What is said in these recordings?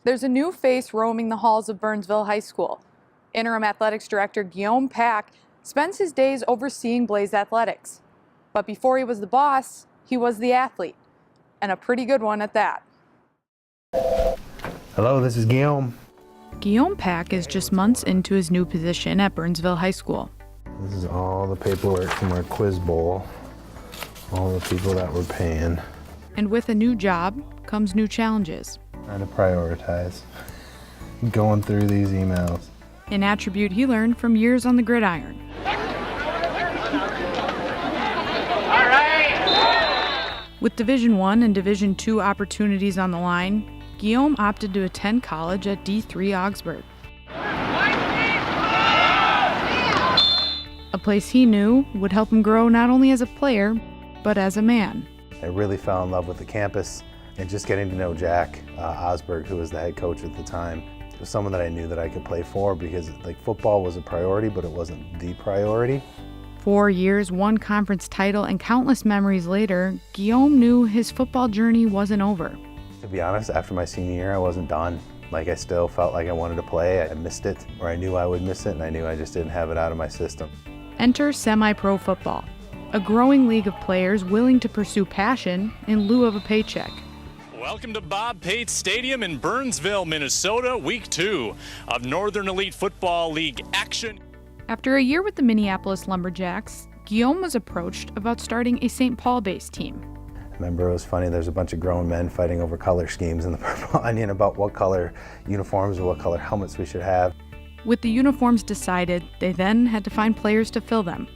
There's a new face roaming the halls of Burnsville High School. Interim Athletics Director Guillaume Paek spends his days overseeing Blaze Athletics. But before he was the boss, he was the athlete, and a pretty good one at that. Hello, this is Guillaume. Guillaume Paek is just months into his new position at Burnsville High School. This is all the paperwork from our quiz bowl, all the people that we're paying. And with a new job comes new challenges. Trying to prioritize, going through these emails. An attribute he learned from years on the gridiron. All right. With Division I and Division II opportunities on the line, Guillaume opted to attend college at D3 Augsburg. A place he knew would help him grow not only as a player, but as a man. I really fell in love with the campus and just getting to know Jack Osberg, who was the head coach at the time. It was someone that I knew that I could play for because football was a priority, but it wasn't the priority. 4 years, one conference title, and countless memories later, Guillaume knew his football journey wasn't over. To be honest, after my senior year, I wasn't done. I still felt like I wanted to play. I missed it, or I knew I would miss it, and I knew I just didn't have it out of my system. Enter semi-pro football, a growing league of players willing to pursue passion in lieu of a paycheck. Welcome to Bob Pates Stadium in Burnsville, Minnesota, Week 2 of Northern Elite Football League action. After a year with the Minneapolis Lumberjacks, Guillaume was approached about starting a St. Paul-based team. I remember it was funny, there's a bunch of grown men fighting over color schemes in the Purple Onion about what color uniforms or what color helmets we should have. With the uniforms decided, they then had to find players to fill them.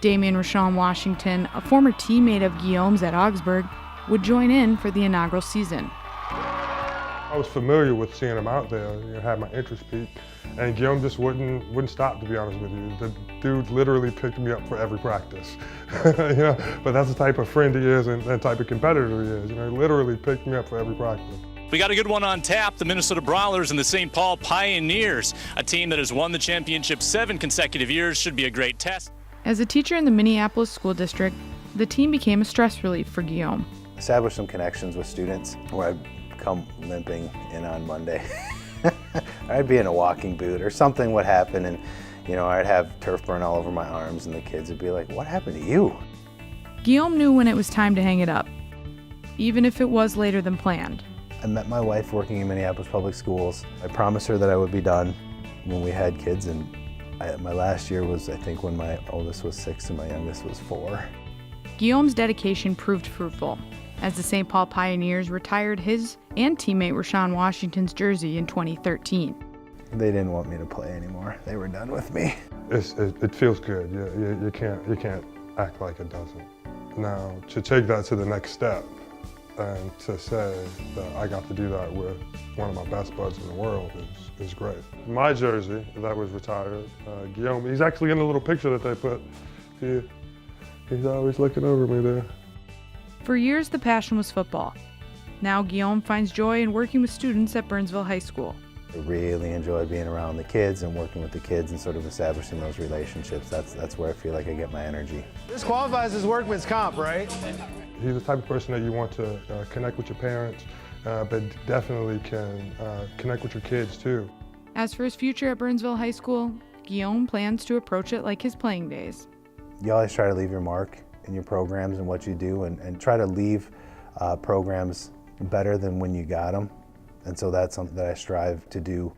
Damian Rashawn Washington, a former teammate of Guillaume's at Augsburg, would join in for the inaugural season. I was familiar with seeing him out there, had my interest peaked, and Guillaume just wouldn't stop, to be honest with you. The dude literally picked me up for every practice. But that's the type of friend he is and the type of competitor he is. He literally picked me up for every practice. We got a good one on tap, the Minnesota Brawlers and the St. Paul Pioneers, a team that has won the championship 7 consecutive years. Should be a great test. As a teacher in the Minneapolis School District, the team became a stress relief for Guillaume. Established some connections with students where I'd come limping in on Monday. I'd be in a walking boot or something would happen, and I'd have turf burn all over my arms, and the kids would be like, "What happened to you?" Guillaume knew when it was time to hang it up, even if it was later than planned. I met my wife working in Minneapolis Public Schools. I promised her that I would be done when we had kids, and my last year was, I think, when my oldest was 6 and my youngest was 4. Guillaume's dedication proved fruitful, as the St. Paul Pioneers retired his and teammate Rashawn Washington's jersey in 2013. They didn't want me to play anymore. They were done with me. It feels good. You can't act like it doesn't. Now, to take that to the next step and to say that I got to do that with one of my best buds in the world is great. My jersey that was retired, Guillaume, he's actually in the little picture that they put. He's always looking over me there. For years, the passion was football. Now Guillaume finds joy in working with students at Burnsville High School. I really enjoy being around the kids and working with the kids and sort of establishing those relationships. That's where I feel like I get my energy. This qualifies as workman's comp, right? He's the type of person that you want to connect with your parents, but definitely can connect with your kids too. As for his future at Burnsville High School, Guillaume plans to approach it like his playing days. You always try to leave your mark in your programs and what you do, and try to leave programs better than when you got them. And so that's something that I strive to do